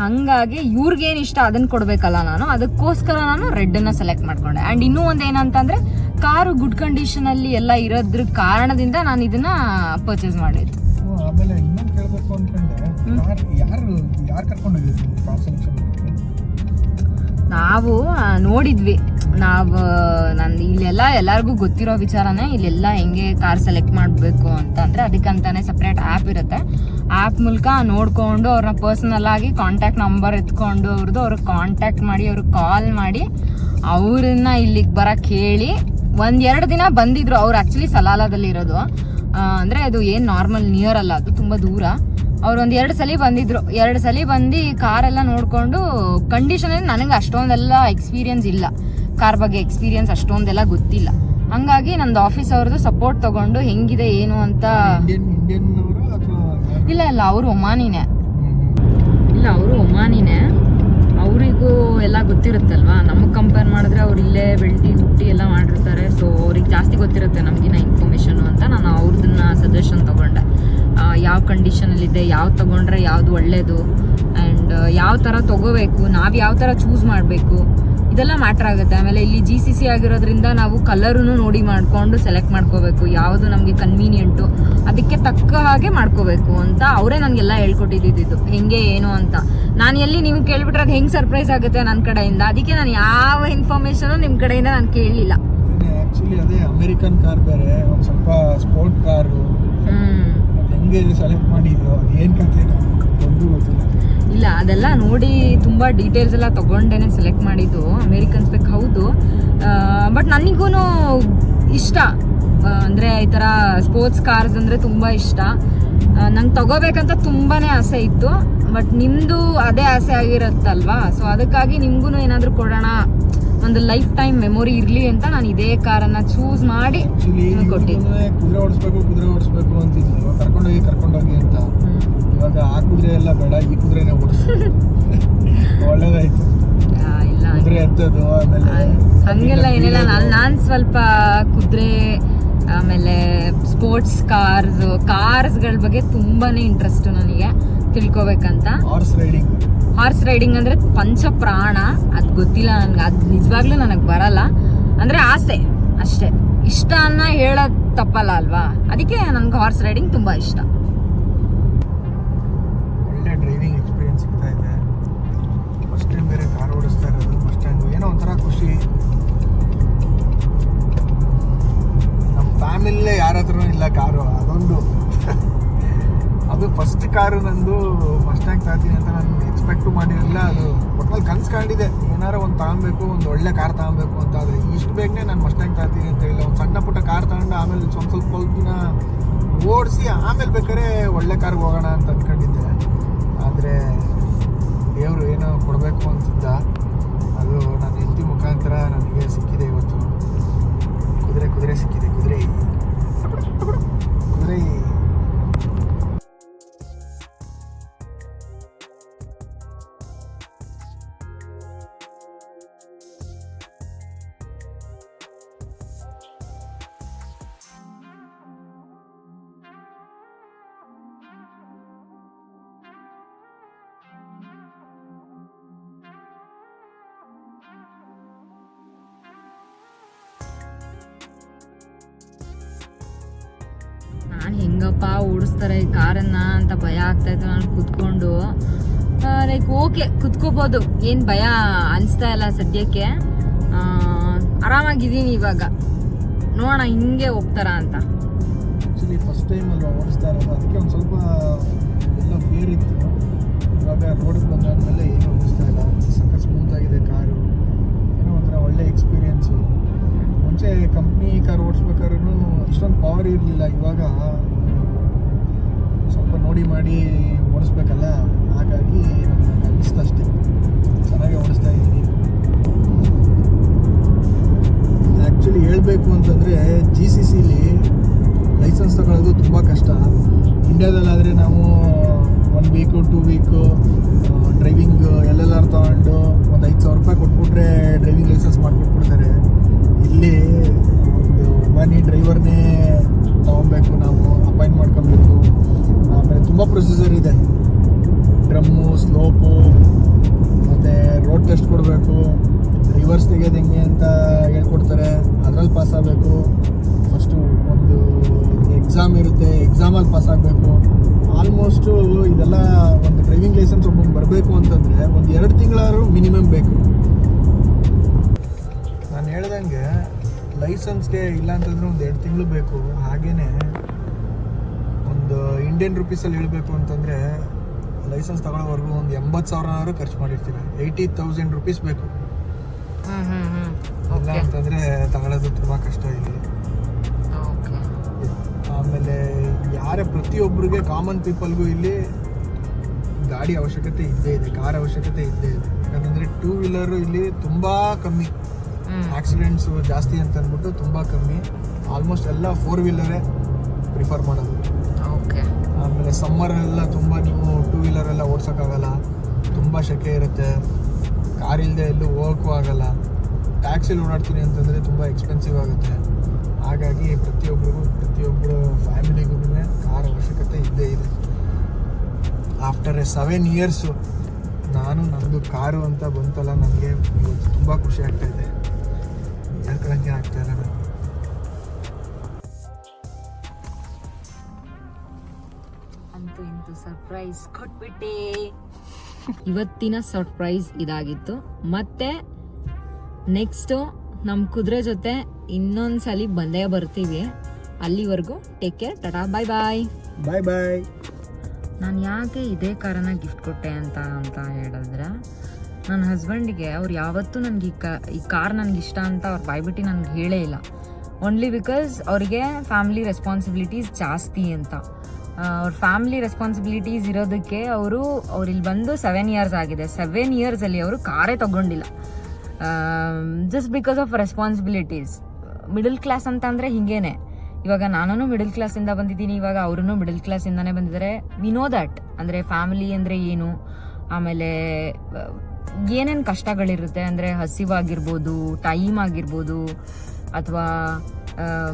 ಹಂಗಾಗಿ ಇವ್ರಿಗೇನು ಇಷ್ಟ ಅದನ್ನ ಕೊಡ್ಬೇಕಲ್ಲ ನಾನು, ಅದಕ್ಕೋಸ್ಕರ ನಾನು ರೆಡ್ ಅನ್ನ ಸೆಲೆಕ್ಟ್ ಮಾಡ್ಕೊಂಡೆ. ಅಂಡ್ ಇನ್ನೂ ಒಂದ್ ಏನಂತಂದ್ರೆ ಕಾರು ಗುಡ್ ಕಂಡೀಷನ್ ಅಲ್ಲಿ ಎಲ್ಲ ಇರೋದ್ರ ಕಾರಣದಿಂದ ನಾನು ಇದನ್ನ ಪರ್ಚೇಸ್ ಮಾಡಿದ್ದು. ಆಮೇಲೆ ಇನ್ನೊಂದು ಕೇಳಬೇಕು ಅನ್ಕೊಂಡೆ, ಯಾರು ಕರ್ಕೊಂಡು ಹೋಗಿದ್ರಿ ಕಾರ್ ಸೆಲೆಕ್ಷನ್? ನಾವು ನೋಡಿದ್ವಿ. ನಂದು ಇಲ್ಲೆಲ್ಲ ಎಲ್ಲರಿಗೂ ಗೊತ್ತಿರೋ ವಿಚಾರನೇ, ಇಲ್ಲೆಲ್ಲ ಹೆಂಗೆ ಕಾರ್ ಸೆಲೆಕ್ಟ್ ಮಾಡಬೇಕು ಅಂತಂದ್ರೆ ಅದಕ್ಕಂತಾನೆ ಸಪ್ರೇಟ್ ಆ್ಯಪ್ ಇರುತ್ತೆ. ಆ್ಯಪ್ ಮೂಲಕ ನೋಡ್ಕೊಂಡು ಅವ್ರನ್ನ ಪರ್ಸನಲ್ ಆಗಿ ಕಾಂಟ್ಯಾಕ್ಟ್ ನಂಬರ್ ಎತ್ಕೊಂಡು ಅವ್ರಿಗೆ ಕಾಂಟ್ಯಾಕ್ಟ್ ಮಾಡಿ, ಅವ್ರಿಗೆ ಕಾಲ್ ಮಾಡಿ ಅವ್ರನ್ನ ಇಲ್ಲಿಗೆ ಬರಕ್ಕೆ ಹೇಳಿ 1-2 ದಿನ ಬಂದಿದ್ರು. ಅವ್ರು ಆ್ಯಕ್ಚುಲಿ ಸಲಾಲದಲ್ಲಿ ಇರೋದು, ಅಂದರೆ ಅದು ಏನು ನಾರ್ಮಲ್ ನಿಯರ್ ಅಲ್ಲ, ಅದು ತುಂಬ ದೂರ. ಅವ್ರು 1-2 ಸಲ ಬಂದಿದ್ರು. 2 ಸಲ ಬಂದು ಕಾರೆಲ್ಲ ನೋಡಿಕೊಂಡು, ಕಂಡೀಷನಲ್ಲಿ ನನಗೆ ಅಷ್ಟೊಂದೆಲ್ಲ ಎಕ್ಸ್ಪೀರಿಯನ್ಸ್ ಇಲ್ಲ, ಕಾರ್ ಬಗ್ಗೆ ಎಕ್ಸ್ಪೀರಿಯನ್ಸ್ ಅಷ್ಟೊಂದೆಲ್ಲ ಗೊತ್ತಿಲ್ಲ. ಹಂಗಾಗಿ ನಂದು ಆಫೀಸ್ ಅವ್ರದ್ದು ಸಪೋರ್ಟ್ ತಗೊಂಡು ಹೆಂಗಿದೆ ಏನು ಅಂತ. ಇಲ್ಲ ಅವರು ಒಮಾನಿನೇ. ಅವರಿಗೂ ಎಲ್ಲ ಗೊತ್ತಿರುತ್ತಲ್ವಾ, ನಮಗೆ ಕಂಪೇರ್ ಮಾಡಿದ್ರೆ ಅವ್ರು ಇಲ್ಲೇ ಬೆಳ್ತಿ ಹುಟ್ಟಿ ಎಲ್ಲ ಮಾಡಿರ್ತಾರೆ. ಸೊ ಅವ್ರಿಗೆ ಜಾಸ್ತಿ ಗೊತ್ತಿರುತ್ತೆ ನಮಗಿನ ಇನ್ಫಾರ್ಮೇಷನು ಅಂತ ನಾನು ಅವ್ರದನ್ನ ಸಜೆಷನ್ ತಗೊಂಡೆ. ಯಾವ ಕಂಡೀಷನಲ್ಲಿದೆ, ಯಾವ್ದು ತೊಗೊಂಡ್ರೆ ಯಾವುದು ಒಳ್ಳೆಯದು, ಆ್ಯಂಡ್ ಯಾವ ಥರ ತೊಗೋಬೇಕು, ನಾವು ಯಾವ ಥರ ಚೂಸ್ ಮಾಡಬೇಕು, ಇದೆಲ್ಲ ಮ್ಯಾಟ್ರ್ ಆಗುತ್ತೆ. ಆಮೇಲೆ ಇಲ್ಲಿ GCC ಆಗಿರೋದ್ರಿಂದ ನಾವು ಕಲರೂ ನೋಡಿ ಮಾಡಿಕೊಂಡು ಸೆಲೆಕ್ಟ್ ಮಾಡ್ಕೋಬೇಕು, ಯಾವುದು ನಮಗೆ ಕನ್ವೀನಿಯೆಂಟು, ಅದಕ್ಕೆ ತಕ್ಕ ಹಾಗೆ ಮಾಡ್ಕೋಬೇಕು ಅಂತ ಅವರೇ ನನಗೆಲ್ಲ ಹೇಳ್ಕೊಟ್ಟಿದ್ದು ಹೆಂಗೆ ಏನು ಅಂತ. ನಾನು ಎಲ್ಲಿ ನೀವು ಕೇಳಿಬಿಟ್ರೆ ಅದು ಹೆಂಗೆ ಸರ್ಪ್ರೈಸ್ ಆಗುತ್ತೆ ನನ್ನ ಕಡೆಯಿಂದ. ಅದಕ್ಕೆ ನಾನು ಯಾವ ಇನ್ಫಾರ್ಮೇಷನು ನಿಮ್ಮ ಕಡೆಯಿಂದ ನಾನು ಕೇಳಲಿಲ್ಲ. ಆ್ಯಕ್ಚುಲಿ ಅದೇ ಅಮೆರಿಕನ್ ಕಾರ್ ಬೇರೆ, ಒಂದು ಸ್ವಲ್ಪ ಸ್ಪೋರ್ಟ್ ಕಾರು, ಹೆಂಗೆ ಸೆಲೆಕ್ಟ್ ಮಾಡಿದ್ರು ಏನು ಕಥೆ ಒಂದು ಗೊತ್ತಿಲ್ಲ. ಇಲ್ಲ ಅದೆಲ್ಲ ನೋಡಿ ತುಂಬ ಡೀಟೇಲ್ಸ್ ಎಲ್ಲ ತೊಗೊಂಡೇನೆ ಸೆಲೆಕ್ಟ್ ಮಾಡಿದ್ದು. ಅಮೇರಿಕನ್ ಸ್ಪೆಕ್ ಹೌದು, ಬಟ್ ನನಗೂ ಇಷ್ಟ. ಅಂದರೆ ಈ ಥರ ಸ್ಪೋರ್ಟ್ಸ್ ಕಾರ್ಸ್ ಅಂದರೆ ತುಂಬ ಇಷ್ಟ. ನಂಗೆ ತಗೋಬೇಕಂತ ತುಂಬಾ ಆಸೆ ಇತ್ತು, ಬಟ್ ನಿಮ್ಮದು ಅದೇ ಆಸೆ ಆಗಿರುತ್ತಲ್ವಾ. ಸೊ ಅದಕ್ಕಾಗಿ ನಿಮಗೂ ಏನಾದರೂ ಕೊಡೋಣ, ಒಂದು ಲೈಫ್ ಟೈಮ್ ಮೆಮೊರಿ ಇರಲಿ ಅಂತ ನಾನು ಇದೇ ಕಾರನ್ನು ಚೂಸ್ ಮಾಡಿ ಕೊಟ್ಟಿದ್ದೆ. ಕುದುರೆ ಓಡಿಸ್ಬೇಕು ಅಂತಿದ್ಲು, ಕರ್ಕೊಂಡೋಗಿ ಅಂತ. ಇವಾಗ ಆ ಕುದುರೆ ಎಲ್ಲ ಬೇಡ, ಈ ಕುದುರೆನೇ ಓಡಿಸ್ಬೇಕು. ಒಳ್ಳೇದಾಯ್ತು. ಇಲ್ಲ ಕುದುರೆ ಎತ್ತೋದು ಆಮೇಲೆ ಹಂಗೆಲ್ಲ ಏನಿಲ್ಲ. ನಾನು ಸ್ವಲ್ಪ ಕುದುರೆ ಆಮೇಲೆ ಸ್ಪೋರ್ಟ್ಸ್ ಕಾರ್ಸ್ಗಳ ಬಗ್ಗೆ ತುಂಬಾನೇ ಇಂಟ್ರೆಸ್ಟ್ ನನಗೆ ತಿಳ್ಕೊಬೇಕಂತ. ಹಾರ್ಸ್ ರೈಡಿಂಗ್ ಅಂದ್ರೆ ಪಂಚ ಪ್ರಾಣ, ಅದು ಗೊತ್ತಿಲ್ಲ ನನಗೆ, ಅದು ನಿಜವಾಗ್ಲೂ ನನಗೆ ಬರಲ್ಲ. ಅಂದ್ರೆ ಆಸೆ ಅಷ್ಟೇ, ಇಷ್ಟ ಅನ್ನ ಹೇಳೋದು ತಪ್ಪಲ್ಲ ಅಲ್ವಾ. ಅದಕ್ಕೆ ನನಗೆ ಹಾರ್ಸ್ ರೈಡಿಂಗ್ ತುಂಬಾ ಇಷ್ಟ. ಒಳ್ಳೆ ಡ್ರೈವಿಂಗ್ ಎಕ್ಸ್ಪೀರಿಯನ್ಸ್ ಸಿಗ್ತಾ ಇದೆ. ಫಸ್ಟ್ ಟೈಮ್ ಬೇರೆ ಕಾರ್ ಓಡಿಸ್ತಾ ಇರೋದು, ಫಸ್ಟ್ ಟೈಮ್ ಏನೋ ಒಂಥರ ಖುಷಿ. ನಮ್ಮ ಫ್ಯಾಮಿಲಿಯಲ್ಲೇ ಯಾರ ಹತ್ರನೂ ಇಲ್ಲ ಕಾರು, ಅದೊಂದು. ಅದು ಫಸ್ಟ್ ಕಾರು ನಂದು. ಮಸ್ಟ್ಯಾಂಗ್ ತರ್ತೀನಿ ಅಂತ ನಾನು ಎಕ್ಸ್ಪೆಕ್ಟು ಮಾಡಿರಲಿಲ್ಲ. ಅದು ಒಟ್ನಲ್ಲಿ ಕನ್ಸ್ಕೊಂಡಿದ್ದೆ, ಏನಾರ ಒಂದು ತಗೊಬೇಕು, ಒಂದು ಒಳ್ಳೆ ಕಾರ್ ತಗೊಬೇಕು ಅಂತ. ಆದರೆ ಇಷ್ಟು ಬೇಗನೆ ನಾನು ಮಸ್ಟ್ಯಾಂಗ್ ತರ್ತೀನಿ ಅಂತ ಹೇಳಿಲ್ಲ. ಒಂದು ಸಣ್ಣ ಪುಟ್ಟ ಕಾರ್ ತಗೊಂಡು ಆಮೇಲೆ ಸ್ವಲ್ಪ ದಿನ ಓಡಿಸಿ ಆಮೇಲೆ ಬೇಕಾದ್ರೆ ಒಳ್ಳೆ ಕಾರ್ಗೆ ಹೋಗೋಣ ಅಂತ ಅಂದ್ಕೊಂಡಿದ್ದೆ. ಆದರೆ ದೇವರು ಏನೋ ಕೊಡಬೇಕು ಅಂತಿದ್ದ, ಅದು ನನ್ನ ಹೆಂಡತಿ ಮುಖಾಂತರ ನನಗೆ ಸಿಕ್ಕಿದೆ ಇವತ್ತು. ಕುದುರೆ ಸಿಕ್ಕಿದೆ, ಕುದುರೆ. ನಾನು ಹೆಂಗಪ್ಪ ಓಡಿಸ್ತಾರೆ ಈ ಕಾರನ್ನು ಅಂತ ಭಯ ಆಗ್ತಾಯಿತ್ತು. ನಾನು ಕುತ್ಕೊಂಡು ಲೈಕ್ ಓಕೆ ಕುತ್ಕೋಬೋದು, ಏನು ಭಯ ಅನಿಸ್ತಾ ಇಲ್ಲ ಸದ್ಯಕ್ಕೆ. ಆರಾಮಾಗಿದ್ದೀನಿ ಇವಾಗ. ನೋಡೋಣ ಹಿಂಗೆ ಹೋಗ್ತಾರ ಅಂತ. ಆ್ಯಕ್ಚುಲಿ ಫಸ್ಟ್ ಟೈಮ್ ಅಲ್ವಾ ಓಡಿಸ್ತಾ ಇರೋದು, ಅದಕ್ಕೆ ಒಂದು ಸ್ವಲ್ಪ ಎಲ್ಲ ಫಿಯರ್ ಇತ್ತು. ಇವಾಗ ರೋಡಿಗೆ ಬಂದಾದ್ಮೇಲೆ ಏನೂ ಅನ್ನಿಸ್ತಾ ಇಲ್ಲ. ಸಖತ್ ಸ್ಮೂತ್ ಆಗಿದೆ ಕಾರು, ಏನೋ ಒಂಥರ ಒಳ್ಳೆ ಎಕ್ಸ್ಪೀರಿಯೆನ್ಸು. ಮುಂಚೆ ಕಂಪ್ನಿ ಕಾರ್ ಓಡಿಸ್ಬೇಕಾದ್ರೂ ಅಷ್ಟೊಂದು ಪವರ್ ಇರಲಿಲ್ಲ. ಇವಾಗ ಸ್ವಲ್ಪ ನೋಡಿ ಮಾಡಿ ಓಡಿಸ್ಬೇಕಲ್ಲ, ಹಾಗಾಗಿ ನನಗೆ ಅನ್ನಿಸ್ತು ಅಷ್ಟೇ. ಚೆನ್ನಾಗಿ ಓಡಿಸ್ತಾ ಇದ್ದೀನಿ. ಆ್ಯಕ್ಚುಲಿ ಹೇಳಬೇಕು ಅಂತಂದರೆ GCCಲಿ ಲೈಸೆನ್ಸ್ ತಗೊಳ್ಳೋದು ತುಂಬ ಕಷ್ಟ. ಇಂಡಿಯಾದಲ್ಲಾದರೆ ನಾವು 1 ವೀಕು 2 ವೀಕು ಡ್ರೈವಿಂಗ್ ಎಲ್ಲೆಲ್ಲಾರು ತೊಗೊಂಡು ಒಂದು 5,000 ರೂಪಾಯಿ ಕೊಟ್ಬಿಟ್ರೆ ಡ್ರೈವಿಂಗ್ ಲೈಸೆನ್ಸ್ ಮಾಡಿಕೊಟ್ಬಿಡ್ತಾರೆ. ಇಲ್ಲಿ ಒಂದು ಮನಿ ಡ್ರೈವರ್ನೇ ತೊಗೊಬೇಕು, ನಾವು ಅಪಾಯಿಂಟ್ ಮಾಡ್ಕೊಬೇಕು. ಆಮೇಲೆ ತುಂಬ ಪ್ರೊಸೀಜರ್ ಇದೆ. ಡ್ರಮ್ಮು, ಸ್ಲೋಪು, ಮತ್ತು ರೋಡ್ ಟೆಸ್ಟ್ ಕೊಡಬೇಕು, ರಿವರ್ಸ್ ತೆಗೆಯೋದು ಹೆಂಗೆ ಅಂತ ಹೇಳ್ಕೊಡ್ತಾರೆ, ಅದರಲ್ಲಿ ಪಾಸ್ ಆಗಬೇಕು. ಫಸ್ಟು ಒಂದು ಎಕ್ಸಾಮ್ ಇರುತ್ತೆ, ಎಕ್ಸಾಮಲ್ಲಿ ಪಾಸ್ ಆಗಬೇಕು. ಆಲ್ಮೋಸ್ಟು ಇದೆಲ್ಲ ಒಂದು ಡ್ರೈವಿಂಗ್ ಲೈಸೆನ್ಸ್ ಒಬ್ಬೊಂದು ಬರಬೇಕು ಅಂತಂದರೆ ಒಂದು 2 ತಿಂಗಳಾದ್ರೂ ಮಿನಿಮಮ್ ಬೇಕು. ನಾನು ಹೇಳ್ದಂಗೆ ಲೈಸೆನ್ಸ್ಗೆ ಇಲ್ಲ ಅಂತಂದರೆ ಒಂದು 2 ತಿಂಗಳು ಬೇಕು. ಹಾಗೆಯೇ ಒಂದು ಇಂಡಿಯನ್ ರುಪೀಸಲ್ಲಿ ಹೇಳಬೇಕು ಅಂತಂದರೆ ಲೈಸೆನ್ಸ್ ತಗೊಳ್ಳೋವರೆಗೂ ಒಂದು 80,000 ಖರ್ಚು ಮಾಡಿರ್ತೀರ. 80,000 ರುಪೀಸ್ ಬೇಕು. ಇಲ್ಲ ಅಂತಂದರೆ ತಗೊಳ್ಳೋದು ತುಂಬ ಕಷ್ಟ ಇದೆ. ಆಮೇಲೆ ಪ್ರತಿಯೊಬ್ಬರಿಗೆ ಕಾಮನ್ ಪೀಪಲ್ಗೂ ಇಲ್ಲಿ ಗಾಡಿ ಅವಶ್ಯಕತೆ ಇದ್ದೇ ಇದೆ, ಕಾರ್ ಅವಶ್ಯಕತೆ ಇದ್ದೇ ಇದೆ. ಯಾಕಂದರೆ 2 ವೀಲರು ಇಲ್ಲಿ ತುಂಬ ಕಮ್ಮಿ, ಆಕ್ಸಿಡೆಂಟ್ಸು ಜಾಸ್ತಿ ಅಂತ ಅಂದ್ಬಿಟ್ಟು ತುಂಬ ಕಮ್ಮಿ. ಆಲ್ಮೋಸ್ಟ್ ಎಲ್ಲ 4 ವೀಲರೇ ಪ್ರಿಫರ್ ಮಾಡೋದು. ಆಮೇಲೆ ಸಮ್ಮರೆಲ್ಲ ತುಂಬ ನೀವು 2 ವೀಲರೆಲ್ಲ ಓಡ್ಸೋಕ್ಕಾಗಲ್ಲ, ತುಂಬ ಸೆಕೆ ಇರುತ್ತೆ. ಕಾರ್ ಇಲ್ಲದೆ ಎಲ್ಲೂ ಹೋಗೋಕ್ಕೂ ಆಗಲ್ಲ. ಟ್ಯಾಕ್ಸಿಲಿ ಓಡಾಡ್ತೀನಿ ಅಂತಂದರೆ ತುಂಬ ಎಕ್ಸ್ಪೆನ್ಸಿವ್ ಆಗುತ್ತೆ. ಹಾಗಾಗಿ ಪ್ರತಿಯೊಬ್ಬರು ಫ್ಯಾಮಿಲಿಗೂ ಕಾರ್ ಅವಶ್ಯಕತೆ ಇದ್ದೇ ಇದೆ. ಆಫ್ಟರ್ 7 ಇಯರ್ಸು ನಂದು ಕಾರು ಅಂತ ಬಂತಲ್ಲ, ನನಗೆ ಇವತ್ತು ತುಂಬ ಖುಷಿ ಆಗ್ತಾಯಿದೆ. ಹೇಳ್ಕೊಳಕ್ಕೆ ಆಗ್ತಾಯಿಲ್ಲ. ನಾನು ಅಂತೂ ಇಂತೂ ಸರ್ಪ್ರೈಸ್ ಕೊಟ್ಬಿಟ್ಟೆ. ಇವತ್ತಿನ ಸರ್ಪ್ರೈಸ್ ಇದಾಗಿತ್ತು. ಮತ್ತೆ ನೆಕ್ಸ್ಟು ನಮ್ಮ ಕುದುರೆ ಜೊತೆ ಇನ್ನೊಂದ್ಸಲಿ ಬಂದೇ ಬರ್ತೀವಿ. ಅಲ್ಲಿವರೆಗೂ ಟೇಕ್ ಕೇರ್, ಟಾಟಾ, ಬಾಯ್ ಬಾಯ್. ಬಾಯ್ ಬಾಯ್. ನಾನು ಯಾಕೆ ಇದೇ ಕಾರನ್ನ ಗಿಫ್ಟ್ ಕೊಟ್ಟೆ ಅಂತ ಹೇಳಿದ್ರೆ, ನನ್ನ ಹಸ್ಬೆಂಡಿಗೆ ಅವ್ರು ಯಾವತ್ತೂ ನನಗೆ ಈ ಕಾರ್ ನನಗೆ ಇಷ್ಟ ಅಂತ ಅವ್ರು ಬಾಯ್ಬಿಟ್ಟು ನನಗೆ ಹೇಳೇ ಇಲ್ಲ. ಓನ್ಲಿ ಬಿಕಾಸ್ ಅವರಿಗೆ ಫ್ಯಾಮಿಲಿ ರೆಸ್ಪಾನ್ಸಿಬಿಲಿಟೀಸ್ ಜಾಸ್ತಿ ಅಂತ. ಅವ್ರ ಫ್ಯಾಮಿಲಿ ರೆಸ್ಪಾನ್ಸಿಬಿಲಿಟೀಸ್ ಇರೋದಕ್ಕೆ ಅವ್ರು ಇಲ್ಲಿ ಬಂದು 7 ಇಯರ್ಸ್ ಆಗಿದೆ. 7 ಇಯರ್ಸಲ್ಲಿ ಅವರು ಕಾರೇ ತಗೊಂಡಿಲ್ಲ, just because of responsibilities. Middle class ಅಂತ ಅಂದರೆ ಹಿಂಗೇನೆ. ಇವಾಗ ನಾನು ಮಿಡಲ್ ಕ್ಲಾಸಿಂದ ಬಂದಿದ್ದೀನಿ, ಇವಾಗ ಅವರು ಮಿಡಲ್ ಕ್ಲಾಸಿಂದನೇ ಬಂದಿದ್ದಾರೆ. We know that. ಅಂದರೆ ಫ್ಯಾಮಿಲಿ ಅಂದರೆ ಏನು, ಆಮೇಲೆ ಏನೇನು ಕಷ್ಟಗಳಿರುತ್ತೆ ಅಂದರೆ ಹಸಿವಾಗಿರ್ಬೋದು, ಟೈಮ್ ಆಗಿರ್ಬೋದು, ಅಥವಾ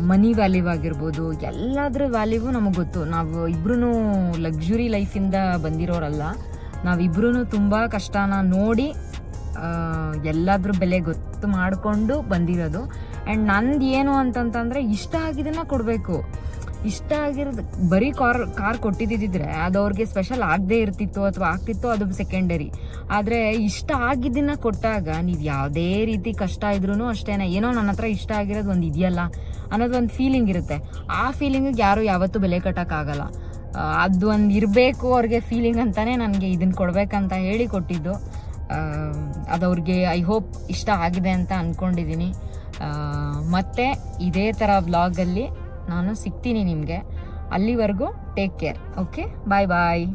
ಮನಿ ವ್ಯಾಲ್ಯೂ ಆಗಿರ್ಬೋದು, ಎಲ್ಲದ್ರ ವ್ಯಾಲ್ಯೂವು ನಮಗೆ ಗೊತ್ತು. ನಾವು ಇಬ್ರೂ ಲಕ್ಸುರಿ ಲೈಫಿಂದ ಬಂದಿರೋರಲ್ಲ. ನಾವಿಬ್ರೂ ತುಂಬ ಕಷ್ಟನ ನೋಡಿ ಎಲ್ಲದ್ರ ಬೆಲೆ ಗೊತ್ತು ಮಾಡಿಕೊಂಡು ಬಂದಿರೋದು. ಆ್ಯಂಡ್ ನಂದು ಏನು ಅಂತಂತಂದರೆ ಇಷ್ಟ ಆಗಿದ್ದನ್ನ ಕೊಡಬೇಕು. ಇಷ್ಟ ಆಗಿರೋದು ಬರೀ ಕಾರ್ ಕೊಟ್ಟಿದ್ದಿದ್ರೆ ಅದು ಅವ್ರಿಗೆ ಸ್ಪೆಷಲ್ ಆಗದೇ ಇರ್ತಿತ್ತು ಅಥವಾ ಆಗ್ತಿತ್ತು, ಅದು ಸೆಕೆಂಡರಿ. ಆದರೆ ಇಷ್ಟ ಆಗಿದ್ದನ್ನ ಕೊಟ್ಟಾಗ ನೀವು ಯಾವುದೇ ರೀತಿ ಕಷ್ಟ ಇದ್ರೂ ಅಷ್ಟೇ, ಏನೋ ನನ್ನ ಹತ್ರ ಇಷ್ಟ ಆಗಿರೋದು ಒಂದು ಇದೆಯಲ್ಲ ಅನ್ನೋದು ಒಂದು ಫೀಲಿಂಗ್ ಇರುತ್ತೆ. ಆ ಫೀಲಿಂಗಿಗೆ ಯಾರು ಯಾವತ್ತೂ ಬೆಲೆ ಕಟ್ಟೋಕ್ಕಾಗಲ್ಲ. ಅದು ಒಂದು ಇರಬೇಕು ಅವ್ರಿಗೆ ಫೀಲಿಂಗ್ ಅಂತಲೇ ನನಗೆ ಇದನ್ನು ಕೊಡಬೇಕಂತ ಹೇಳಿ ಕೊಟ್ಟಿದ್ದು. ಅದು ಅವ್ರಿಗೆ ಐ ಹೋಪ್ ಇಷ್ಟ ಆಗಿದೆ ಅಂತ ಅಂದ್ಕೊಂಡಿದ್ದೀನಿ. ಮತ್ತು ಇದೇ ಥರ ವ್ಲಾಗಲ್ಲಿ ನಾನು ಸಿಗ್ತೀನಿ ನಿಮಗೆ. ಅಲ್ಲಿವರೆಗೂ ಟೇಕ್ ಕೇರ್. ಓಕೆ, ಬಾಯ್ ಬಾಯ್.